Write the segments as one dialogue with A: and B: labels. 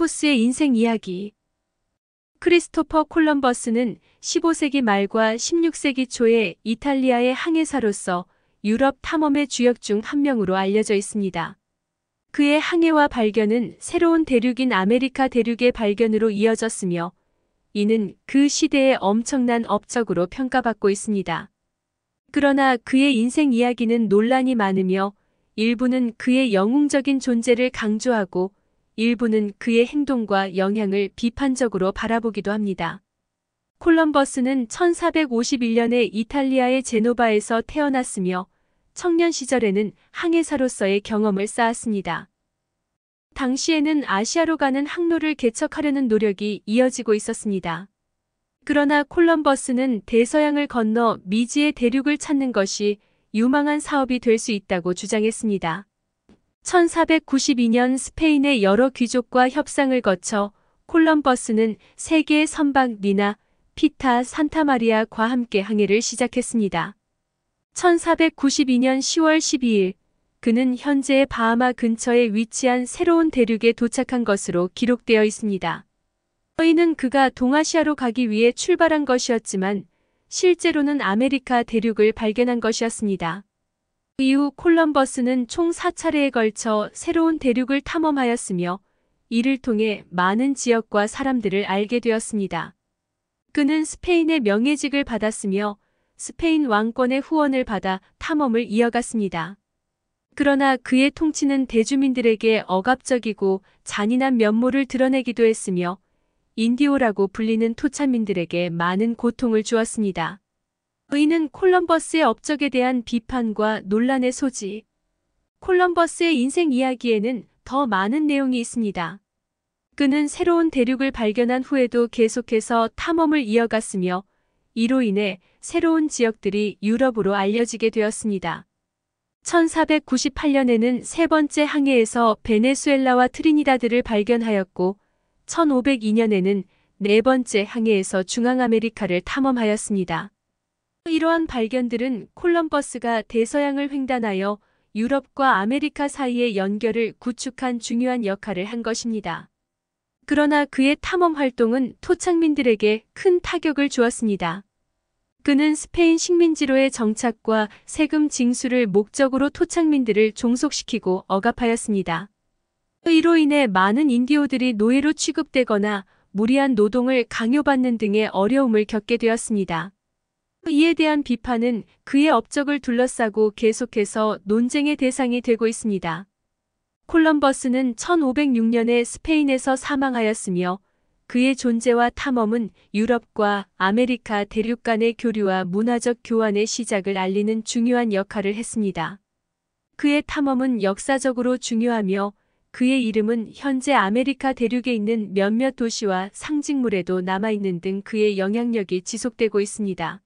A: 콜럼버스의 인생 이야기. 크리스토퍼 콜럼버스는 15세기 말과 16세기 초에 이탈리아의 항해사로서 유럽 탐험의 주역 중 한 명으로 알려져 있습니다. 그의 항해와 발견은 새로운 대륙인 아메리카 대륙의 발견으로 이어졌으며 이는 그 시대의 엄청난 업적으로 평가받고 있습니다. 그러나 그의 인생 이야기는 논란이 많으며 일부는 그의 영웅적인 존재를 강조하고 일부는 그의 행동과 영향을 비판적으로 바라보기도 합니다. 콜럼버스는 1451년에 이탈리아의 제노바에서 태어났으며 청년 시절에는 항해사로서의 경험을 쌓았습니다. 당시에는 아시아로 가는 항로를 개척하려는 노력이 이어지고 있었습니다. 그러나 콜럼버스는 대서양을 건너 미지의 대륙을 찾는 것이 유망한 사업이 될 수 있다고 주장했습니다. 1492년 스페인의 여러 귀족과 협상을 거쳐 콜럼버스는 세계의 선박 니나, 피타, 산타마리아과 함께 항해를 시작했습니다. 1492년 10월 12일, 그는 현재의 바하마 근처에 위치한 새로운 대륙에 도착한 것으로 기록되어 있습니다. 이는 그가 동아시아로 가기 위해 출발한 것이었지만 실제로는 아메리카 대륙을 발견한 것이었습니다. 이후 콜럼버스는 총 4차례에 걸쳐 새로운 대륙을 탐험하였으며 이를 통해 많은 지역과 사람들을 알게 되었습니다. 그는 스페인의 명예직을 받았으며 스페인 왕권의 후원을 받아 탐험을 이어갔습니다. 그러나 그의 통치는 대주민들에게 억압적이고 잔인한 면모를 드러내기도 했으며 인디오라고 불리는 토착민들에게 많은 고통을 주었습니다. 이는 콜럼버스의 업적에 대한 비판과 논란의 소지. 콜럼버스의 인생 이야기에는 더 많은 내용이 있습니다. 그는 새로운 대륙을 발견한 후에도 계속해서 탐험을 이어갔으며 이로 인해 새로운 지역들이 유럽으로 알려지게 되었습니다. 1498년에는 세 번째 항해에서 베네수엘라와 트리니다드를 발견하였고 1502년에는 네 번째 항해에서 중앙아메리카를 탐험하였습니다. 이러한 발견들은 콜럼버스가 대서양을 횡단하여 유럽과 아메리카 사이의 연결을 구축한 중요한 역할을 한 것입니다. 그러나 그의 탐험 활동은 토착민들에게 큰 타격을 주었습니다. 그는 스페인 식민지로의 정착과 세금 징수를 목적으로 토착민들을 종속시키고 억압하였습니다. 이로 인해 많은 인디오들이 노예로 취급되거나 무리한 노동을 강요받는 등의 어려움을 겪게 되었습니다. 이에 대한 비판은 그의 업적을 둘러싸고 계속해서 논쟁의 대상이 되고 있습니다. 콜럼버스는 1506년에 스페인에서 사망하였으며 그의 존재와 탐험은 유럽과 아메리카 대륙 간의 교류와 문화적 교환의 시작을 알리는 중요한 역할을 했습니다. 그의 탐험은 역사적으로 중요하며 그의 이름은 현재 아메리카 대륙에 있는 몇몇 도시와 상징물에도 남아있는 등 그의 영향력이 지속되고 있습니다.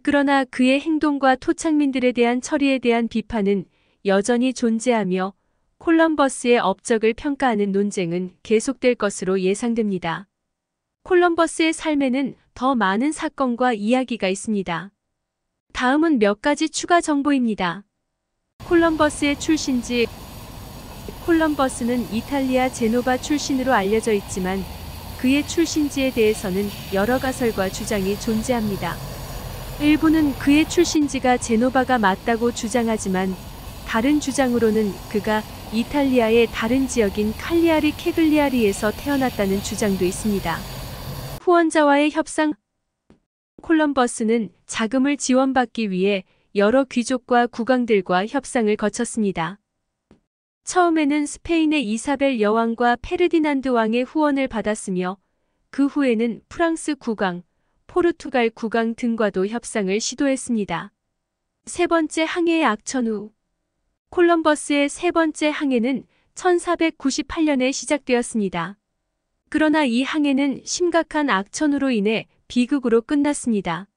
A: 그러나 그의 행동과 토착민들에 대한 처리에 대한 비판은 여전히 존재하며 콜럼버스의 업적을 평가하는 논쟁은 계속될 것으로 예상됩니다. 콜럼버스의 삶에는 더 많은 사건과 이야기가 있습니다. 다음은 몇 가지 추가 정보입니다. 콜럼버스의 출신지. 콜럼버스는 이탈리아 제노바 출신으로 알려져 있지만 그의 출신지에 대해서는 여러 가설과 주장이 존재합니다. 일부는 그의 출신지가 제노바가 맞다고 주장하지만 다른 주장으로는 그가 이탈리아의 다른 지역인 칼리아리 케글리아리에서 태어났다는 주장도 있습니다. 후원자와의 협상. 콜럼버스는 자금을 지원받기 위해 여러 귀족과 국왕들과 협상을 거쳤습니다. 처음에는 스페인의 이사벨 여왕과 페르디난드 왕의 후원을 받았으며 그 후에는 프랑스 국왕, 포르투갈 국왕 등과도 협상을 시도했습니다. 세 번째 항해의 악천 후. 콜럼버스의 세 번째 항해는 1498년에 시작되었습니다. 그러나 이 항해는 심각한 악천후로 인해 비극으로 끝났습니다.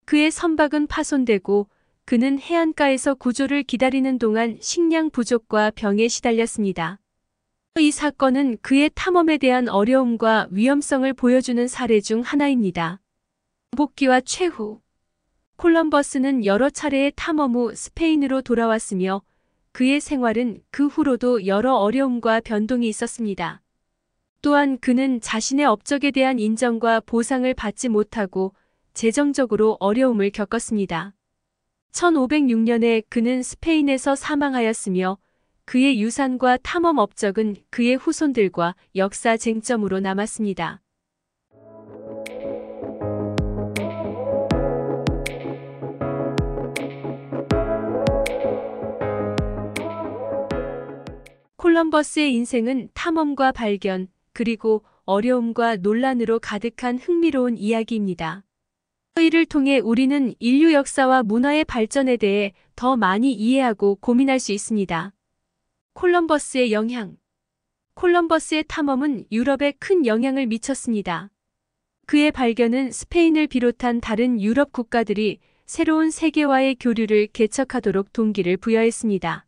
A: 그의 선박은 파손되고 그는 해안가에서 구조를 기다리는 동안 식량 부족과 병에 시달렸습니다. 이 사건은 그의 탐험에 대한 어려움과 위험성을 보여주는 사례 중 하나입니다. 복귀와 최후. 콜럼버스는 여러 차례의 탐험 후 스페인으로 돌아왔으며 그의 생활은 그 후로도 여러 어려움과 변동이 있었습니다. 또한 그는 자신의 업적에 대한 인정과 보상을 받지 못하고 재정적으로 어려움을 겪었습니다. 1506년에 그는 스페인에서 사망하였으며 그의 유산과 탐험 업적은 그의 후손들과 역사 쟁점으로 남았습니다. 콜럼버스의 인생은 탐험과 발견, 그리고 어려움과 논란으로 가득한 흥미로운 이야기입니다. 이를 통해 우리는 인류 역사와 문화의 발전에 대해 더 많이 이해하고 고민할 수 있습니다. 콜럼버스의 영향. 콜럼버스의 탐험은 유럽에 큰 영향을 미쳤습니다. 그의 발견은 스페인을 비롯한 다른 유럽 국가들이 새로운 세계와의 교류를 개척하도록 동기를 부여했습니다.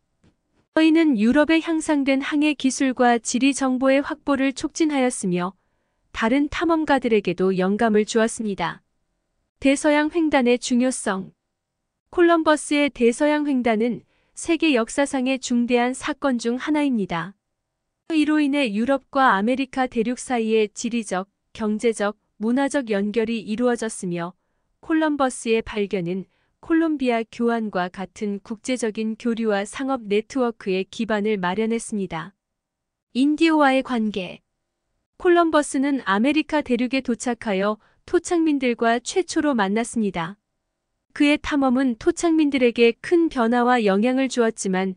A: 이는 유럽의 향상된 항해 기술과 지리 정보의 확보를 촉진하였으며 다른 탐험가들에게도 영감을 주었습니다. 대서양 횡단의 중요성. 콜럼버스의 대서양 횡단은 세계 역사상의 중대한 사건 중 하나입니다. 이로 인해 유럽과 아메리카 대륙 사이의 지리적, 경제적, 문화적 연결이 이루어졌으며 콜럼버스의 발견은 콜롬비아 교환과 같은 국제적인 교류와 상업 네트워크의 기반을 마련했습니다. 인디오와의 관계. 콜럼버스는 아메리카 대륙에 도착하여 토착민들과 최초로 만났습니다. 그의 탐험은 토착민들에게 큰 변화와 영향을 주었지만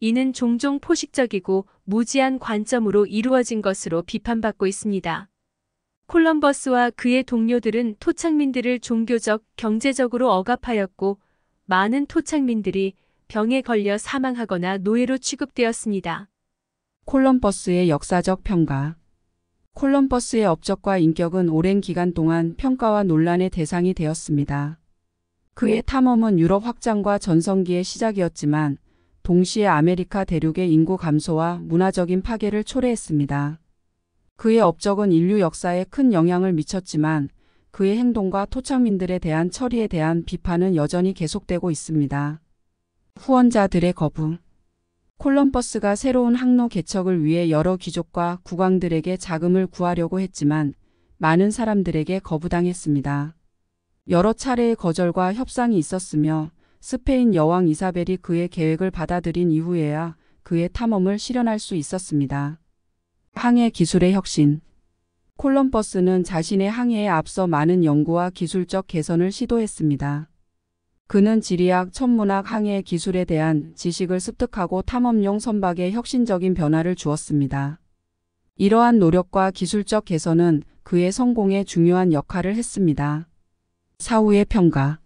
A: 이는 종종 포식적이고 무지한 관점으로 이루어진 것으로 비판받고 있습니다. 콜럼버스와 그의 동료들은 토착민들을 종교적, 경제적으로 억압하였고 많은 토착민들이 병에 걸려 사망하거나 노예로 취급되었습니다.
B: 콜럼버스의 역사적 평가. 콜럼버스의 업적과 인격은 오랜 기간 동안 평가와 논란의 대상이 되었습니다. 그의 탐험은 유럽 확장과 전성기의 시작이었지만 동시에 아메리카 대륙의 인구 감소와 문화적인 파괴를 초래했습니다. 그의 업적은 인류 역사에 큰 영향을 미쳤지만 그의 행동과 토착민들에 대한 처리에 대한 비판은 여전히 계속되고 있습니다. 후원자들의 거부. 콜럼버스가 새로운 항로 개척을 위해 여러 귀족과 국왕들에게 자금을 구하려고 했지만 많은 사람들에게 거부당했습니다. 여러 차례의 거절과 협상이 있었으며 스페인 여왕 이사벨이 그의 계획을 받아들인 이후에야 그의 탐험을 실현할 수 있었습니다. 항해 기술의 혁신. 콜럼버스는 자신의 항해에 앞서 많은 연구와 기술적 개선을 시도했습니다. 그는 지리학, 천문학, 항해 기술에 대한 지식을 습득하고 탐험용 선박에 혁신적인 변화를 주었습니다. 이러한 노력과 기술적 개선은 그의 성공에 중요한 역할을 했습니다. 사후의 평가.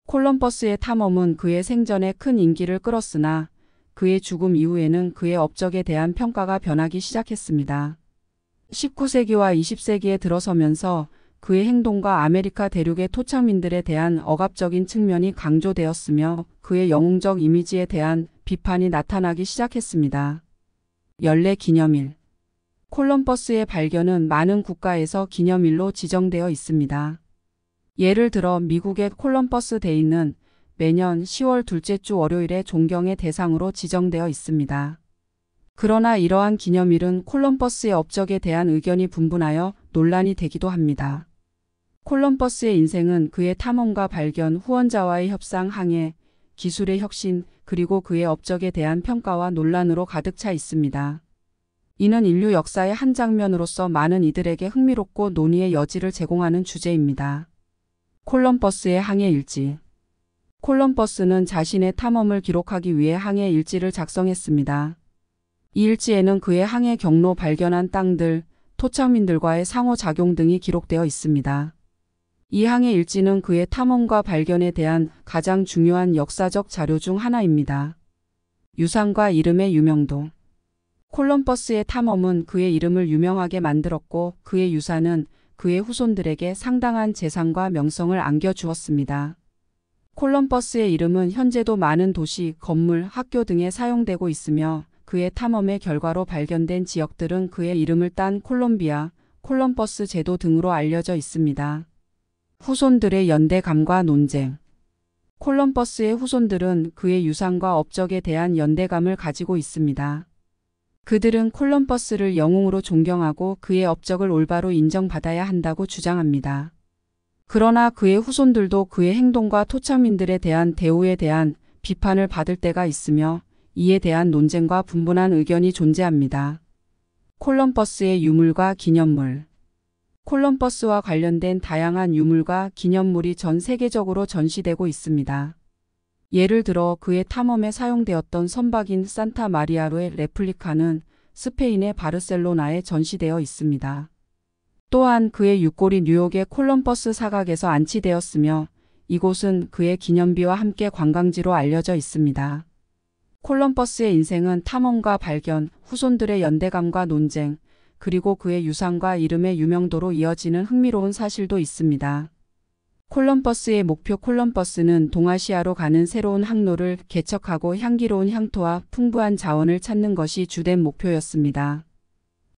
B: 콜럼버스의 탐험은 그의 생전에 큰 인기를 끌었으나 그의 죽음 이후에는 그의 업적에 대한 평가가 변하기 시작했습니다. 19세기와 20세기에 들어서면서 그의 행동과 아메리카 대륙의 토착민들에 대한 억압적인 측면이 강조되었으며 그의 영웅적 이미지에 대한 비판이 나타나기 시작했습니다. 연례 기념일. 콜럼버스의 발견은 많은 국가에서 기념일로 지정되어 있습니다. 예를 들어 미국의 콜럼버스 데이는 매년 10월 둘째 주 월요일에 존경의 대상으로 지정되어 있습니다. 그러나 이러한 기념일은 콜럼버스의 업적에 대한 의견이 분분하여 논란이 되기도 합니다. 콜럼버스의 인생은 그의 탐험과 발견, 후원자와의 협상, 항해, 기술의 혁신, 그리고 그의 업적에 대한 평가와 논란으로 가득 차 있습니다. 이는 인류 역사의 한 장면으로서 많은 이들에게 흥미롭고 논의의 여지를 제공하는 주제입니다. 콜럼버스의 항해 일지. 콜럼버스는 자신의 탐험을 기록하기 위해 항해 일지를 작성했습니다. 이 일지에는 그의 항해 경로, 발견한 땅들, 토착민들과의 상호작용 등이 기록되어 있습니다. 이 항해 일지는 그의 탐험과 발견에 대한 가장 중요한 역사적 자료 중 하나입니다. 유산과 이름의 유명도. 콜럼버스의 탐험은 그의 이름을 유명하게 만들었고 그의 유산은 그의 후손들에게 상당한 재산과 명성을 안겨주었습니다. 콜럼버스의 이름은 현재도 많은 도시, 건물, 학교 등에 사용되고 있으며 그의 탐험의 결과로 발견된 지역들은 그의 이름을 딴 콜롬비아, 콜럼버스 제도 등으로 알려져 있습니다. 후손들의 연대감과 논쟁. 콜럼버스의 후손들은 그의 유산과 업적에 대한 연대감을 가지고 있습니다. 그들은 콜럼버스를 영웅으로 존경하고 그의 업적을 올바로 인정받아야 한다고 주장합니다. 그러나 그의 후손들도 그의 행동과 토착민들에 대한 대우에 대한 비판을 받을 때가 있으며 이에 대한 논쟁과 분분한 의견이 존재합니다. 콜럼버스의 유물과 기념물. 콜럼버스와 관련된 다양한 유물과 기념물이 전 세계적으로 전시되고 있습니다. 예를 들어 그의 탐험에 사용되었던 선박인 산타 마리아로의 레플리카는 스페인의 바르셀로나에 전시되어 있습니다. 또한 그의 육골이 뉴욕의 콜럼버스 사각에서 안치되었으며 이곳은 그의 기념비와 함께 관광지로 알려져 있습니다. 콜럼버스의 인생은 탐험과 발견, 후손들의 연대감과 논쟁, 그리고 그의 유산과 이름의 유명도로 이어지는 흥미로운 사실도 있습니다. 콜럼버스의 목표. 콜럼버스는 동아시아로 가는 새로운 항로를 개척하고 향기로운 향토와 풍부한 자원을 찾는 것이 주된 목표였습니다.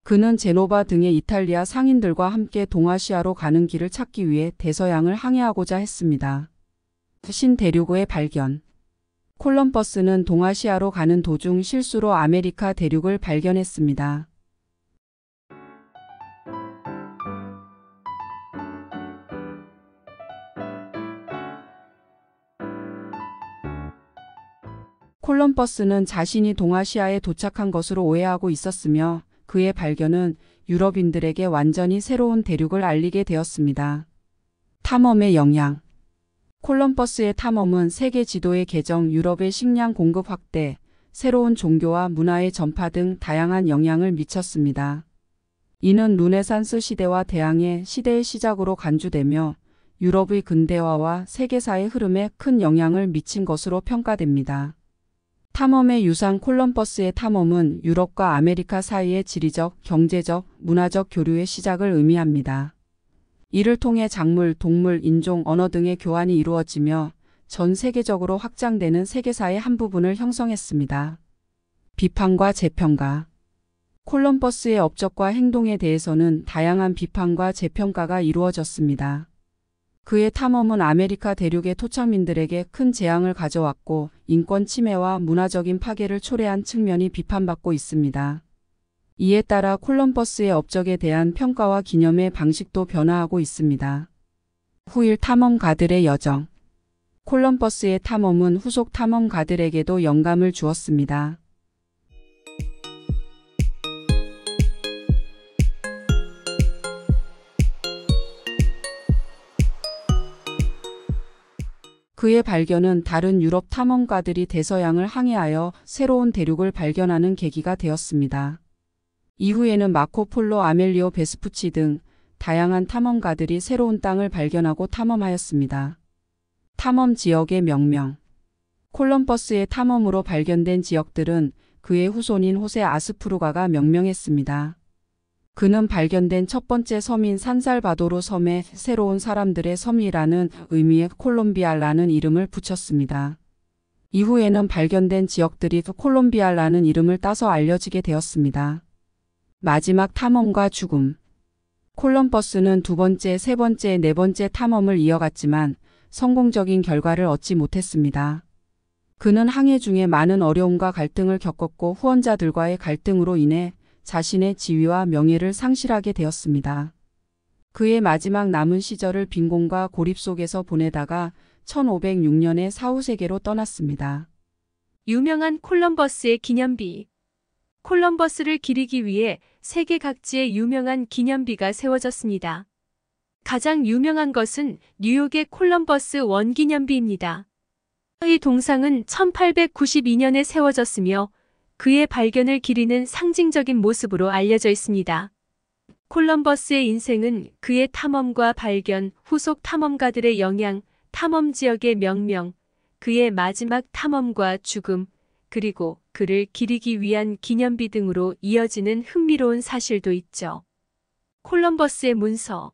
B: 그는 제노바 등의 이탈리아 상인들과 함께 동아시아로 가는 길을 찾기 위해 대서양을 항해하고자 했습니다. 신대륙의 발견. 콜럼버스는 동아시아로 가는 도중 실수로 아메리카 대륙을 발견했습니다. 콜럼버스는 자신이 동아시아에 도착한 것으로 오해하고 있었으며 그의 발견은 유럽인들에게 완전히 새로운 대륙을 알리게 되었습니다. 탐험의 영향. 콜럼버스의 탐험은 세계 지도의 개정, 유럽의 식량 공급 확대, 새로운 종교와 문화의 전파 등 다양한 영향을 미쳤습니다. 이는 르네상스 시대와 대항해 시대의 시작으로 간주되며 유럽의 근대화와 세계사의 흐름에 큰 영향을 미친 것으로 평가됩니다. 탐험의 유산. 콜럼버스의 탐험은 유럽과 아메리카 사이의 지리적, 경제적, 문화적 교류의 시작을 의미합니다. 이를 통해 작물, 동물, 인종, 언어 등의 교환이 이루어지며 전 세계적으로 확장되는 세계사의 한 부분을 형성했습니다. 비판과 재평가. 콜럼버스의 업적과 행동에 대해서는 다양한 비판과 재평가가 이루어졌습니다. 그의 탐험은 아메리카 대륙의 토착민들에게 큰 재앙을 가져왔고 인권 침해와 문화적인 파괴를 초래한 측면이 비판받고 있습니다. 이에 따라 콜럼버스의 업적에 대한 평가와 기념의 방식도 변화하고 있습니다. 후일 탐험가들의 여정. 콜럼버스의 탐험은 후속 탐험가들에게도 영감을 주었습니다. 그의 발견은 다른 유럽 탐험가들이 대서양을 항해하여 새로운 대륙을 발견하는 계기가 되었습니다. 이후에는 마코폴로, 아멜리오 베스푸치 등 다양한 탐험가들이 새로운 땅을 발견하고 탐험하였습니다. 탐험 지역의 명명. 콜럼버스의 탐험으로 발견된 지역들은 그의 후손인 호세 아스프루가가 명명했습니다. 그는 발견된 첫 번째 섬인 산살바도르 섬에 새로운 사람들의 섬이라는 의미의 콜롬비아라는 이름을 붙였습니다. 이후에는 발견된 지역들이 콜롬비아라는 이름을 따서 알려지게 되었습니다. 마지막 탐험과 죽음. 콜럼버스는 두 번째, 세 번째, 네 번째 탐험을 이어갔지만 성공적인 결과를 얻지 못했습니다. 그는 항해 중에 많은 어려움과 갈등을 겪었고 후원자들과의 갈등으로 인해 자신의 지위와 명예를 상실하게 되었습니다. 그의 마지막 남은 시절을 빈곤과 고립 속에서 보내다가 1506년에 사후세계로 떠났습니다.
A: 유명한 콜럼버스의 기념비. 콜럼버스를 기리기 위해 세계 각지에 유명한 기념비가 세워졌습니다. 가장 유명한 것은 뉴욕의 콜럼버스 원기념비입니다. 이 동상은 1892년에 세워졌으며 그의 발견을 기리는 상징적인 모습으로 알려져 있습니다. 콜럼버스의 인생은 그의 탐험과 발견, 후속 탐험가들의 영향, 탐험 지역의 명명, 그의 마지막 탐험과 죽음, 그리고 그를 기리기 위한 기념비 등으로 이어지는 흥미로운 사실도 있죠. 콜럼버스의 문서.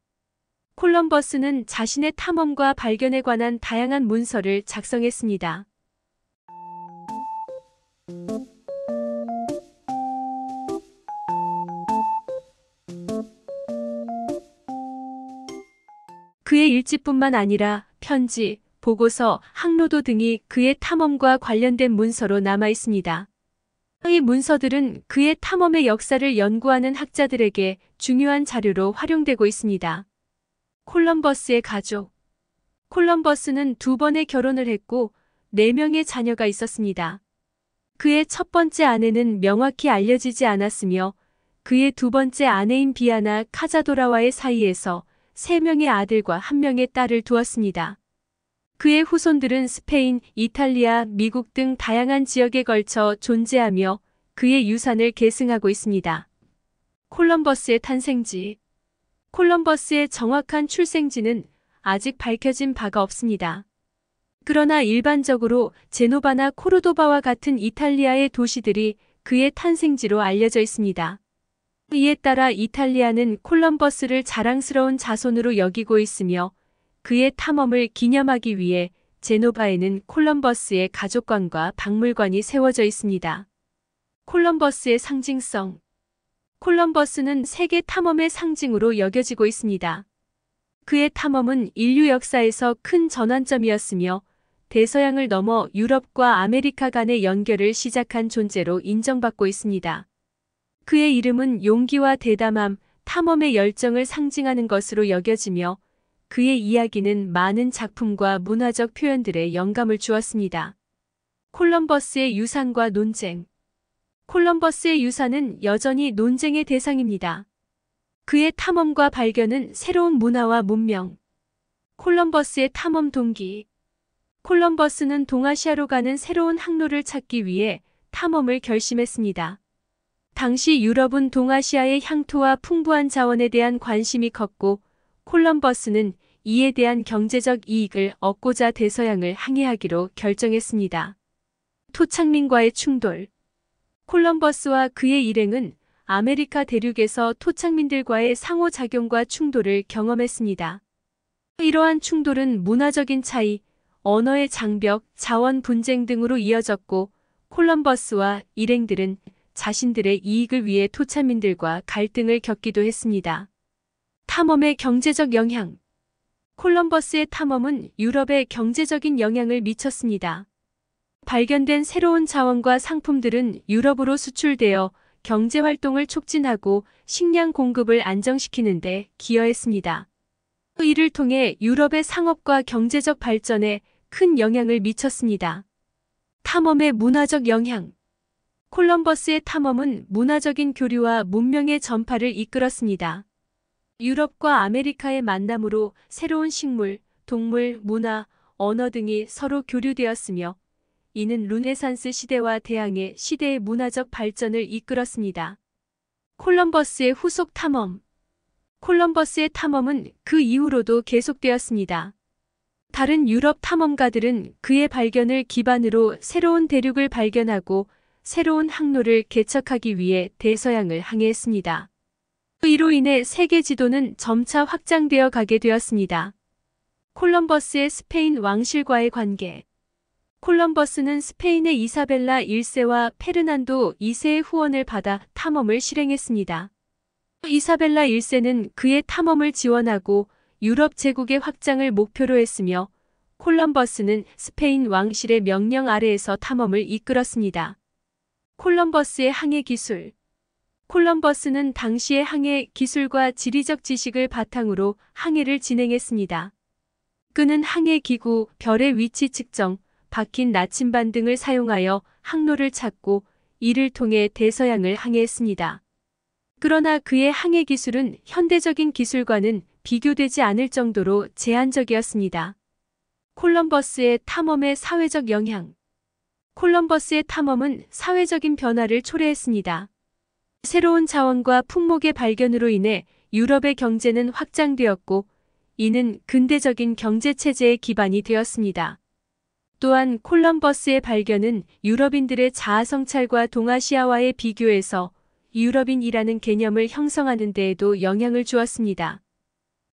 A: 콜럼버스는 자신의 탐험과 발견에 관한 다양한 문서를 작성했습니다. 그의 일지뿐만 아니라 편지, 보고서, 항로도 등이 그의 탐험과 관련된 문서로 남아 있습니다. 이 문서들은 그의 탐험의 역사를 연구하는 학자들에게 중요한 자료로 활용되고 있습니다. 콜럼버스의 가족. 콜럼버스는 2번의 결혼을 했고 4명의 자녀가 있었습니다. 그의 첫 번째 아내는 명확히 알려지지 않았으며 그의 2번째 아내인 비아나 카자도라와의 사이에서 3명의 아들과 1명의 딸을 두었습니다. 그의 후손들은 스페인, 이탈리아, 미국 등 다양한 지역에 걸쳐 존재하며 그의 유산을 계승하고 있습니다. 콜럼버스의 탄생지. 콜럼버스의 정확한 출생지는 아직 밝혀진 바가 없습니다. 그러나 일반적으로 제노바나 코르도바와 같은 이탈리아의 도시들이 그의 탄생지로 알려져 있습니다. 이에 따라 이탈리아는 콜럼버스를 자랑스러운 자손으로 여기고 있으며 그의 탐험을 기념하기 위해 제노바에는 콜럼버스의 가족관과 박물관이 세워져 있습니다. 콜럼버스의 상징성. 콜럼버스는 세계 탐험의 상징으로 여겨지고 있습니다. 그의 탐험은 인류 역사에서 큰 전환점이었으며 대서양을 넘어 유럽과 아메리카 간의 연결을 시작한 존재로 인정받고 있습니다. 그의 이름은 용기와 대담함, 탐험의 열정을 상징하는 것으로 여겨지며 그의 이야기는 많은 작품과 문화적 표현들에 영감을 주었습니다. 콜럼버스의 유산과 논쟁. 콜럼버스의 유산은 여전히 논쟁의 대상입니다. 그의 탐험과 발견은 새로운 문화와 문명. 콜럼버스의 탐험 동기. 콜럼버스는 동아시아로 가는 새로운 항로를 찾기 위해 탐험을 결심했습니다. 당시 유럽은 동아시아의 향토와 풍부한 자원에 대한 관심이 컸고 콜럼버스는 이에 대한 경제적 이익을 얻고자 대서양을 항해하기로 결정했습니다. 토착민과의 충돌. 콜럼버스와 그의 일행은 아메리카 대륙에서 토착민들과의 상호작용과 충돌을 경험했습니다. 이러한 충돌은 문화적인 차이, 언어의 장벽, 자원 분쟁 등으로 이어졌고 콜럼버스와 일행들은 자신들의 이익을 위해 토착민들과 갈등을 겪기도 했습니다. 탐험의 경제적 영향. 콜럼버스의 탐험은 유럽에 경제적인 영향을 미쳤습니다. 발견된 새로운 자원과 상품들은 유럽으로 수출되어 경제활동을 촉진하고 식량 공급을 안정시키는 데 기여했습니다. 이를 통해 유럽의 상업과 경제적 발전에 큰 영향을 미쳤습니다. 탐험의 문화적 영향. 콜럼버스의 탐험은 문화적인 교류와 문명의 전파를 이끌었습니다. 유럽과 아메리카의 만남으로 새로운 식물, 동물, 문화, 언어 등이 서로 교류되었으며 이는 르네상스 시대와 대항해 시대의 문화적 발전을 이끌었습니다. 콜럼버스의 후속 탐험. 콜럼버스의 탐험은 그 이후로도 계속되었습니다. 다른 유럽 탐험가들은 그의 발견을 기반으로 새로운 대륙을 발견하고 새로운 항로를 개척하기 위해 대서양을 항해했습니다. 이로 인해 세계 지도는 점차 확장되어 가게 되었습니다. 콜럼버스의 스페인 왕실과의 관계. 콜럼버스는 스페인의 이사벨라 1세와 페르난도 2세의 후원을 받아 탐험을 실행했습니다. 이사벨라 1세는 그의 탐험을 지원하고 유럽 제국의 확장을 목표로 했으며 콜럼버스는 스페인 왕실의 명령 아래에서 탐험을 이끌었습니다. 콜럼버스의 항해 기술. 콜럼버스는 당시의 항해 기술과 지리적 지식을 바탕으로 항해를 진행했습니다. 그는 항해 기구, 별의 위치 측정, 박힌 나침반 등을 사용하여 항로를 찾고 이를 통해 대서양을 항해했습니다. 그러나 그의 항해 기술은 현대적인 기술과는 비교되지 않을 정도로 제한적이었습니다. 콜럼버스의 탐험의 사회적 영향. 콜럼버스의 탐험은 사회적인 변화를 초래했습니다. 새로운 자원과 품목의 발견으로 인해 유럽의 경제는 확장되었고 이는 근대적인 경제체제의 기반이 되었습니다. 또한 콜럼버스의 발견은 유럽인들의 자아성찰과 동아시아와의 비교에서 유럽인이라는 개념을 형성하는 데에도 영향을 주었습니다.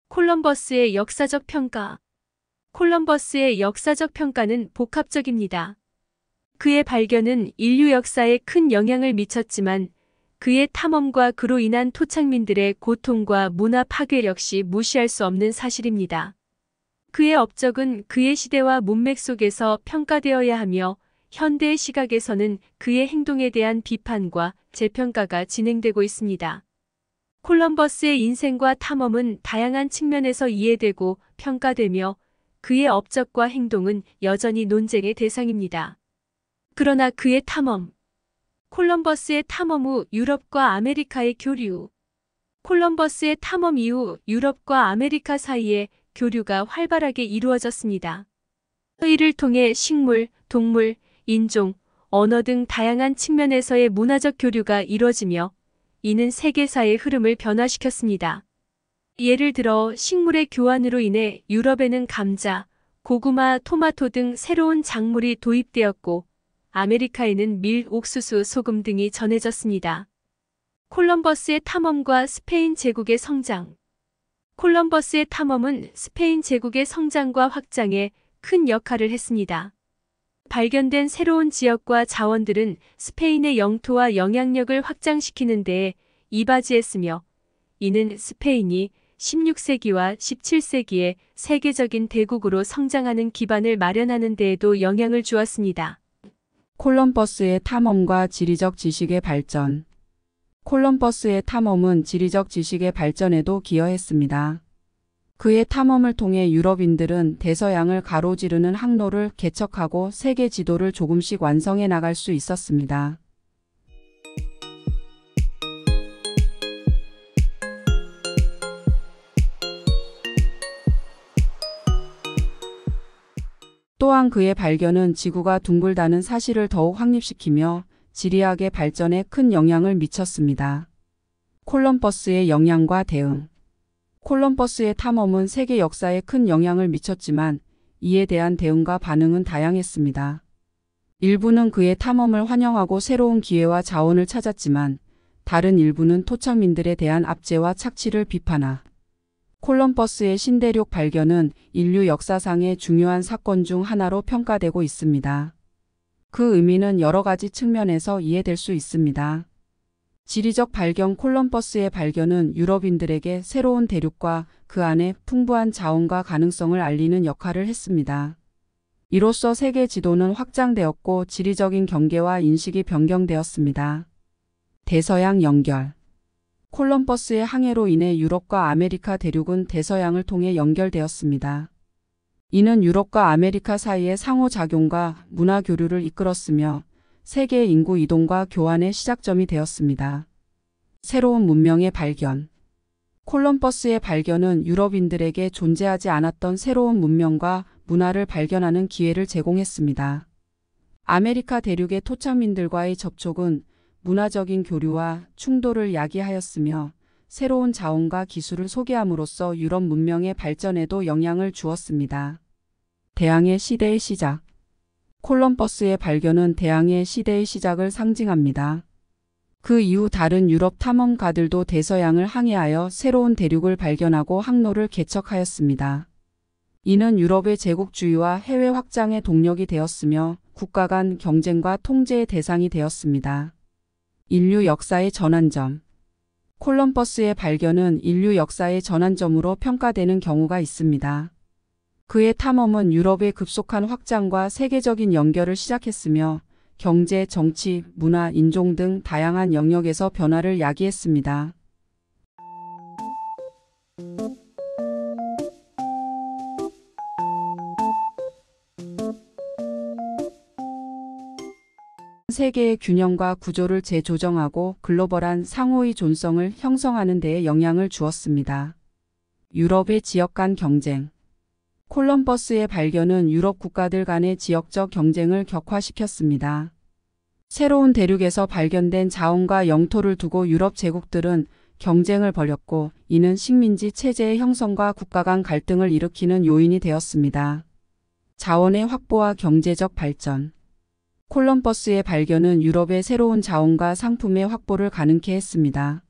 A: 콜럼버스의 역사적 평가. 콜럼버스의 역사적 평가는 복합적입니다. 그의 발견은 인류 역사에 큰 영향을 미쳤지만 그의 탐험과 그로 인한 토착민들의 고통과 문화 파괴 역시 무시할 수 없는 사실입니다. 그의 업적은 그의 시대와 문맥 속에서 평가되어야 하며 현대의 시각에서는 그의 행동에 대한 비판과 재평가가 진행되고 있습니다. 콜럼버스의 인생과 탐험은 다양한 측면에서 이해되고 평가되며 그의 업적과 행동은 여전히 논쟁의 대상입니다. 그러나 그의 탐험, 콜럼버스의 탐험 후 유럽과 아메리카의 교류. 콜럼버스의 탐험 이후 유럽과 아메리카 사이의 교류가 활발하게 이루어졌습니다. 이를 통해 식물, 동물, 인종, 언어 등 다양한 측면에서의 문화적 교류가 이루어지며 이는 세계사의 흐름을 변화시켰습니다. 예를 들어 식물의 교환으로 인해 유럽에는 감자, 고구마, 토마토 등 새로운 작물이 도입되었고 아메리카에는 밀, 옥수수, 소금 등이 전해졌습니다. 콜럼버스의 탐험과 스페인 제국의 성장. 콜럼버스의 탐험은 스페인 제국의 성장과 확장에 큰 역할을 했습니다. 발견된 새로운 지역과 자원들은 스페인의 영토와 영향력을 확장시키는 데에 이바지했으며 이는 스페인이 16세기와 17세기에 세계적인 대국으로 성장하는 기반을 마련하는 데에도 영향을 주었습니다.
B: 콜럼버스의 탐험과 지리적 지식의 발전. 콜럼버스의 탐험은 지리적 지식의 발전에도 기여했습니다. 그의 탐험을 통해 유럽인들은 대서양을 가로지르는 항로를 개척하고 세계 지도를 조금씩 완성해 나갈 수 있었습니다. 또한 그의 발견은 지구가 둥글다는 사실을 더욱 확립시키며 지리학의 발전에 큰 영향을 미쳤습니다. 콜럼버스의 영향과 대응. 콜럼버스의 탐험은 세계 역사에 큰 영향을 미쳤지만 이에 대한 대응과 반응은 다양했습니다. 일부는 그의 탐험을 환영하고 새로운 기회와 자원을 찾았지만 다른 일부는 토착민들에 대한 압제와 착취를 비판하. 콜럼버스의 신대륙 발견은 인류 역사상의 중요한 사건 중 하나로 평가되고 있습니다. 그 의미는 여러 가지 측면에서 이해될 수 있습니다. 지리적 발견. 콜럼버스의 발견은 유럽인들에게 새로운 대륙과 그 안에 풍부한 자원과 가능성을 알리는 역할을 했습니다. 이로써 세계 지도는 확장되었고 지리적인 경계와 인식이 변경되었습니다. 대서양 연결. 콜럼버스의 항해로 인해 유럽과 아메리카 대륙은 대서양을 통해 연결되었습니다. 이는 유럽과 아메리카 사이의 상호작용과 문화 교류를 이끌었으며 세계의 인구 이동과 교환의 시작점이 되었습니다. 새로운 문명의 발견. 콜럼버스의 발견은 유럽인들에게 존재하지 않았던 새로운 문명과 문화를 발견하는 기회를 제공했습니다. 아메리카 대륙의 토착민들과의 접촉은 문화적인 교류와 충돌을 야기하였으며 새로운 자원과 기술을 소개함으로써 유럽 문명의 발전에도 영향을 주었습니다. 대항해 시대의 시작. 콜럼버스의 발견은 대항해 시대의 시작을 상징합니다. 그 이후 다른 유럽 탐험가들도 대서양을 항해하여 새로운 대륙을 발견하고 항로를 개척하였습니다. 이는 유럽의 제국주의와 해외 확장의 동력이 되었으며 국가 간 경쟁과 통제의 대상이 되었습니다. 인류 역사의 전환점. 콜럼버스의 발견은 인류 역사의 전환점으로 평가되는 경우가 있습니다. 그의 탐험은 유럽의 급속한 확장과 세계적인 연결을 시작했으며 경제, 정치, 문화, 인종 등 다양한 영역에서 변화를 야기했습니다. 세계의 균형과 구조를 재조정하고 글로벌한 상호의 존성을 형성하는 데에 영향을 주었습니다. 유럽의 지역 간 경쟁. 콜럼버스의 발견은 유럽 국가들 간의 지역적 경쟁을 격화시켰습니다. 새로운 대륙에서 발견된 자원과 영토를 두고 유럽 제국들은 경쟁을 벌였고 이는 식민지 체제의 형성과 국가 간 갈등을 일으키는 요인이 되었습니다. 자원의 확보와 경제적 발전. 콜럼버스의 발견은 유럽의 새로운 자원과 상품의 확보를 가능케 했습니다.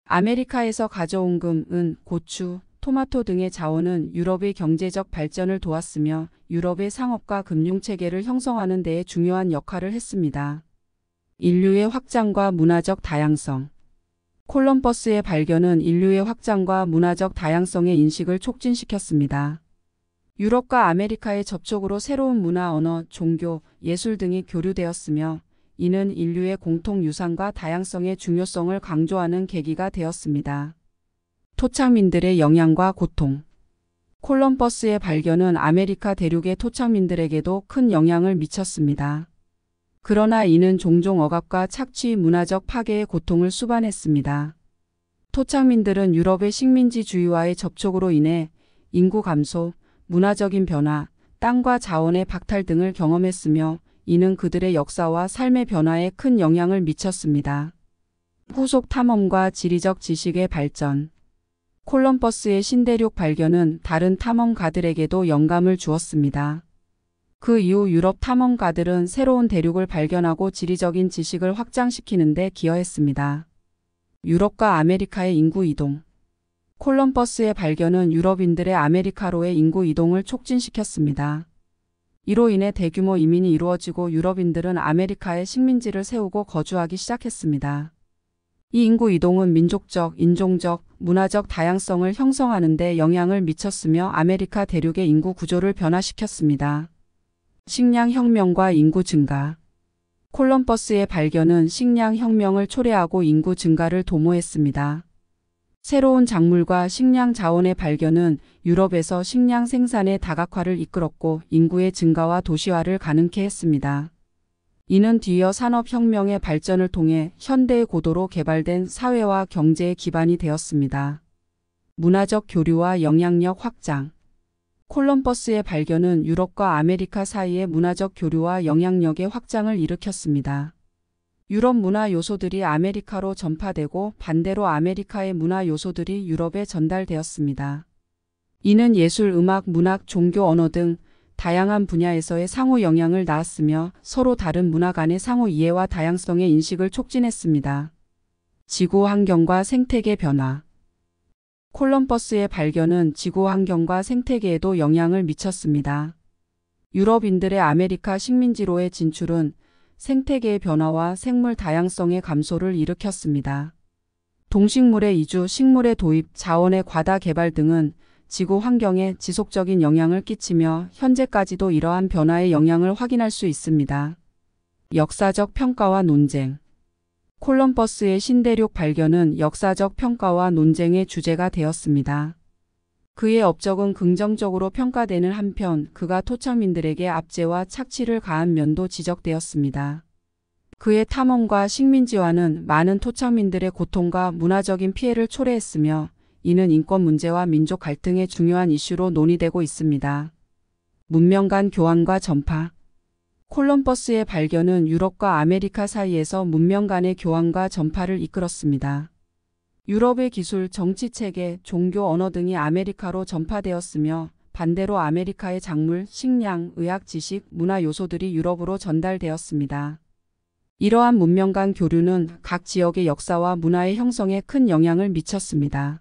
B: 아메리카에서 가져온 금, 은, 고추, 토마토 등의 자원은 유럽의 경제적 발전을 도왔으며 유럽의 상업과 금융체계를 형성하는 데에 중요한 역할을 했습니다. 인류의 확장과 문화적 다양성. 콜럼버스의 발견은 인류의 확장과 문화적 다양성의 인식을 촉진시켰습니다. 유럽과 아메리카의 접촉으로 새로운 문화, 언어, 종교, 예술 등이 교류되었으며 이는 인류의 공통 유산과 다양성의 중요성을 강조하는 계기가 되었습니다. 토착민들의 영향과 고통. 콜럼버스의 발견은 아메리카 대륙의 토착민들에게도 큰 영향을 미쳤습니다. 그러나 이는 종종 억압과 착취, 문화적 파괴의 고통을 수반했습니다. 토착민들은 유럽의 식민지주의와의 접촉으로 인해 인구 감소, 문화적인 변화, 땅과 자원의 박탈 등을 경험했으며 이는 그들의 역사와 삶의 변화에 큰 영향을 미쳤습니다. 후속 탐험과 지리적 지식의 발전. 콜럼버스의 신대륙 발견은 다른 탐험가들에게도 영감을 주었습니다. 그 이후 유럽 탐험가들은 새로운 대륙을 발견하고 지리적인 지식을 확장시키는 데 기여했습니다. 유럽과 아메리카의 인구 이동. 콜럼버스의 발견은 유럽인들의 아메리카로의 인구 이동을 촉진시켰습니다. 이로 인해 대규모 이민이 이루어지고 유럽인들은 아메리카에 식민지를 세우고 거주하기 시작했습니다. 이 인구 이동은 민족적, 인종적, 문화적 다양성을 형성하는 데 영향을 미쳤으며 아메리카 대륙의 인구 구조를 변화시켰습니다. 식량혁명과 인구 증가. 콜럼버스의 발견은 식량혁명을 초래하고 인구 증가를 도모했습니다. 새로운 작물과 식량 자원의 발견은 유럽에서 식량 생산의 다각화를 이끌었고 인구의 증가와 도시화를 가능케 했습니다. 이는 뒤이어 산업혁명의 발전을 통해 현대의 고도로 개발된 사회와 경제의 기반이 되었습니다. 문화적 교류와 영향력 확장. 콜럼버스의 발견은 유럽과 아메리카 사이의 문화적 교류와 영향력의 확장을 일으켰습니다. 유럽 문화 요소들이 아메리카로 전파되고 반대로 아메리카의 문화 요소들이 유럽에 전달되었습니다. 이는 예술, 음악, 문학, 종교, 언어 등 다양한 분야에서의 상호 영향을 낳았으며 서로 다른 문화 간의 상호 이해와 다양성의 인식을 촉진했습니다. 지구 환경과 생태계 변화. 콜럼버스의 발견은 지구 환경과 생태계에도 영향을 미쳤습니다. 유럽인들의 아메리카 식민지로의 진출은 생태계의 변화와 생물 다양성의 감소를 일으켰습니다. 동식물의 이주, 식물의 도입, 자원의 과다 개발 등은 지구 환경에 지속적인 영향을 끼치며 현재까지도 이러한 변화의 영향을 확인할 수 있습니다. 역사적 평가와 논쟁. 콜럼버스의 신대륙 발견은 역사적 평가와 논쟁의 주제가 되었습니다. 그의 업적은 긍정적으로 평가되는 한편 그가 토착민들에게 압제와 착취를 가한 면도 지적되었습니다. 그의 탐험과 식민지화는 많은 토착민들의 고통과 문화적인 피해를 초래했으며 이는 인권 문제와 민족 갈등의 중요한 이슈로 논의되고 있습니다. 문명 간 교환과 전파. 콜럼버스의 발견은 유럽과 아메리카 사이에서 문명 간의 교환과 전파를 이끌었습니다. 유럽의 기술, 정치 체계, 종교, 언어 등이 아메리카로 전파되었으며 반대로 아메리카의 작물, 식량, 의학 지식, 문화 요소들이 유럽으로 전달되었습니다. 이러한 문명 간 교류는 각 지역의 역사와 문화의 형성에 큰 영향을 미쳤습니다.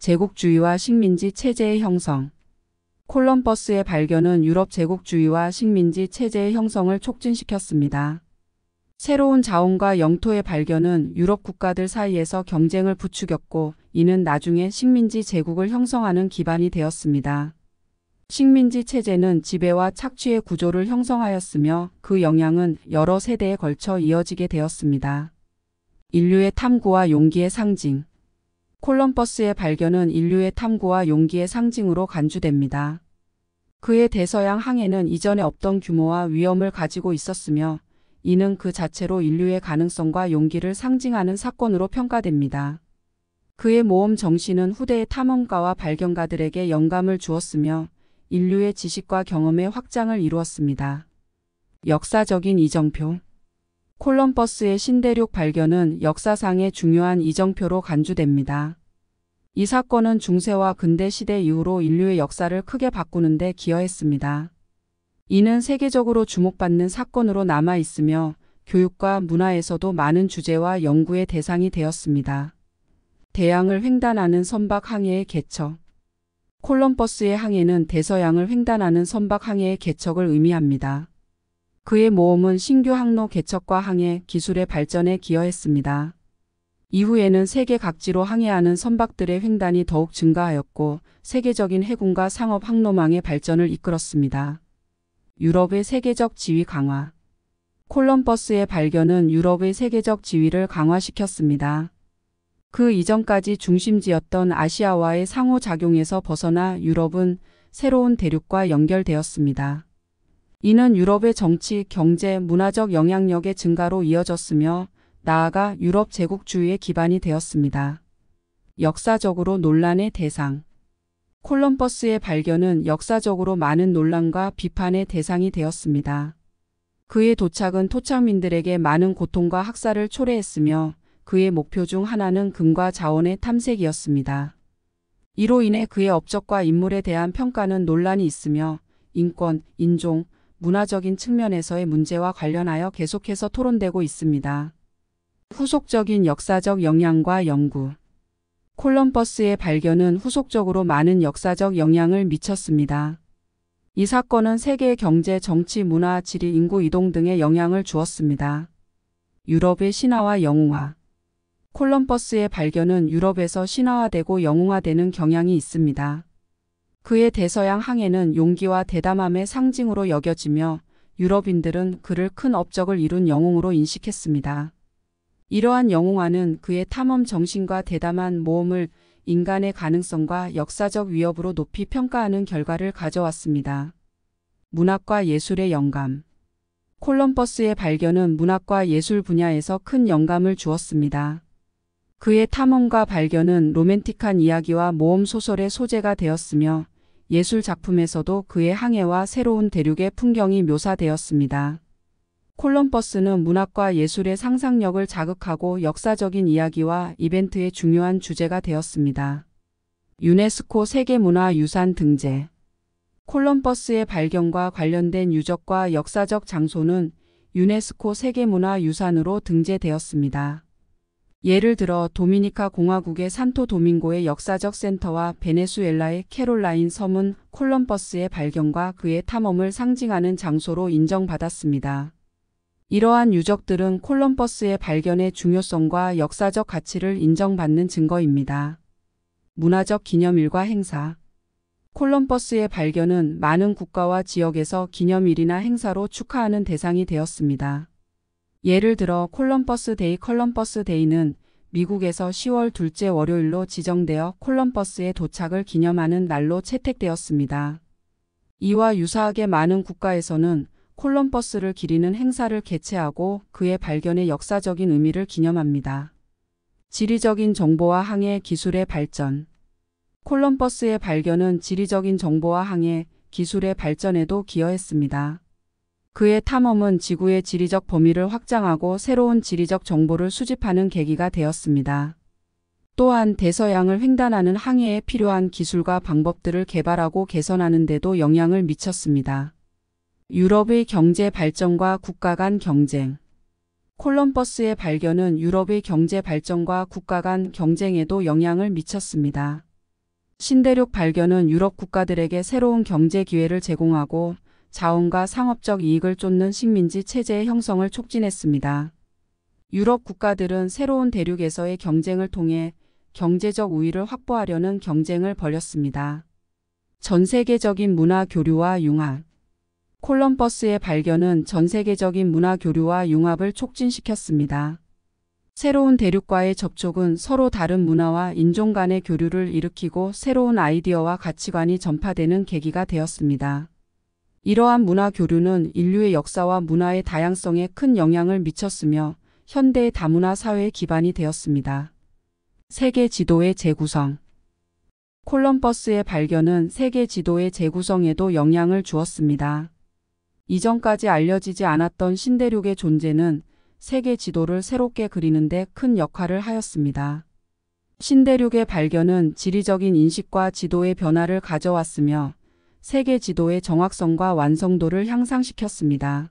B: 제국주의와 식민지 체제의 형성. 콜럼버스의 발견은 유럽 제국주의와 식민지 체제의 형성을 촉진시켰습니다. 새로운 자원과 영토의 발견은 유럽 국가들 사이에서 경쟁을 부추겼고 이는 나중에 식민지 제국을 형성하는 기반이 되었습니다. 식민지 체제는 지배와 착취의 구조를 형성하였으며 그 영향은 여러 세대에 걸쳐 이어지게 되었습니다. 인류의 탐구와 용기의 상징. 콜럼버스의 발견은 인류의 탐구와 용기의 상징으로 간주됩니다. 그의 대서양 항해는 이전에 없던 규모와 위험을 가지고 있었으며 이는 그 자체로 인류의 가능성과 용기를 상징하는 사건으로 평가됩니다. 그의 모험 정신은 후대의 탐험가와 발견가들에게 영감을 주었으며 인류의 지식과 경험의 확장을 이루었습니다. 역사적인 이정표. 콜럼버스의 신대륙 발견은 역사상의 중요한 이정표로 간주됩니다. 이 사건은 중세와 근대 시대 이후로 인류의 역사를 크게 바꾸는 데 기여했습니다. 이는 세계적으로 주목받는 사건으로 남아 있으며 교육과 문화에서도 많은 주제와 연구의 대상이 되었습니다. 대양을 횡단하는 선박 항해의 개척. 콜럼버스의 항해는 대서양을 횡단하는 선박 항해의 개척을 의미합니다. 그의 모험은 신규 항로 개척과 항해 기술의 발전에 기여했습니다. 이후에는 세계 각지로 항해하는 선박들의 횡단이 더욱 증가하였고 세계적인 해군과 상업 항로망의 발전을 이끌었습니다. 유럽의 세계적 지위 강화. 콜럼버스의 발견은 유럽의 세계적 지위를 강화시켰습니다. 그 이전까지 중심지였던 아시아와의 상호작용에서 벗어나 유럽은 새로운 대륙과 연결되었습니다. 이는 유럽의 정치, 경제, 문화적 영향력의 증가로 이어졌으며 나아가 유럽 제국주의의 기반이 되었습니다. 역사적으로 논란의 대상. 콜럼버스의 발견은 역사적으로 많은 논란과 비판의 대상이 되었습니다. 그의 도착은 토착민들에게 많은 고통과 학살을 초래했으며 그의 목표 중 하나는 금과 자원의 탐색이었습니다. 이로 인해 그의 업적과 인물에 대한 평가는 논란이 있으며 인권, 인종, 문화적인 측면에서의 문제와 관련하여 계속해서 토론되고 있습니다. 후속적인 역사적 영향과 연구. 콜럼버스의 발견은 후속적으로 많은 역사적 영향을 미쳤습니다. 이 사건은 세계의 경제, 정치, 문화, 지리, 인구 이동 등에 영향을 주었습니다. 유럽의 신화와 영웅화. 콜럼버스의 발견은 유럽에서 신화화되고 영웅화되는 경향이 있습니다. 그의 대서양 항해는 용기와 대담함의 상징으로 여겨지며 유럽인들은 그를 큰 업적을 이룬 영웅으로 인식했습니다. 이러한 영웅화는 그의 탐험 정신과 대담한 모험을 인간의 가능성과 역사적 위협으로 높이 평가하는 결과를 가져왔습니다. 문학과 예술의 영감. 콜럼버스의 발견은 문학과 예술 분야에서 큰 영감을 주었습니다. 그의 탐험과 발견은 로맨틱한 이야기와 모험 소설의 소재가 되었으며 예술 작품에서도 그의 항해와 새로운 대륙의 풍경이 묘사되었습니다. 콜럼버스는 문학과 예술의 상상력을 자극하고 역사적인 이야기와 이벤트의 중요한 주제가 되었습니다. 유네스코 세계문화유산 등재. 콜럼버스의 발견과 관련된 유적과 역사적 장소는 유네스코 세계문화유산으로 등재되었습니다. 예를 들어 도미니카 공화국의 산토 도밍고의 역사적 센터와 베네수엘라의 캐롤라인 섬은 콜럼버스의 발견과 그의 탐험을 상징하는 장소로 인정받았습니다. 이러한 유적들은 콜럼버스의 발견의 중요성과 역사적 가치를 인정받는 증거입니다. 문화적 기념일과 행사. 콜럼버스의 발견은 많은 국가와 지역에서 기념일이나 행사로 축하하는 대상이 되었습니다. 예를 들어 콜럼버스 데이는 미국에서 10월 둘째 월요일로 지정되어 콜럼버스의 도착을 기념하는 날로 채택되었습니다. 이와 유사하게 많은 국가에서는 콜럼버스를 기리는 행사를 개최하고 그의 발견의 역사적인 의미를 기념합니다. 지리적인 정보와 항해 기술의 발전. 콜럼버스의 발견은 지리적인 정보와 항해 기술의 발전에도 기여했습니다. 그의 탐험은 지구의 지리적 범위를 확장하고 새로운 지리적 정보를 수집하는 계기가 되었습니다. 또한 대서양을 횡단하는 항해에 필요한 기술과 방법들을 개발하고 개선하는 데도 영향을 미쳤습니다. 유럽의 경제 발전과 국가 간 경쟁. 콜럼버스의 발견은 유럽의 경제 발전과 국가 간 경쟁에도 영향을 미쳤습니다. 신대륙 발견은 유럽 국가들에게 새로운 경제 기회를 제공하고 자원과 상업적 이익을 쫓는 식민지 체제의 형성을 촉진했습니다. 유럽 국가들은 새로운 대륙에서의 경쟁을 통해 경제적 우위를 확보하려는 경쟁을 벌였습니다. 전 세계적인 문화 교류와 융합. 콜럼버스의 발견은 전 세계적인 문화 교류와 융합을 촉진시켰습니다. 새로운 대륙과의 접촉은 서로 다른 문화와 인종 간의 교류를 일으키고 새로운 아이디어와 가치관이 전파되는 계기가 되었습니다. 이러한 문화 교류는 인류의 역사와 문화의 다양성에 큰 영향을 미쳤으며 현대의 다문화 사회의 기반이 되었습니다. 세계 지도의 재구성. 콜럼버스의 발견은 세계 지도의 재구성에도 영향을 주었습니다. 이전까지 알려지지 않았던 신대륙의 존재는 세계 지도를 새롭게 그리는 데 큰 역할을 하였습니다. 신대륙의 발견은 지리적인 인식과 지도의 변화를 가져왔으며 세계 지도의 정확성과 완성도를 향상시켰습니다.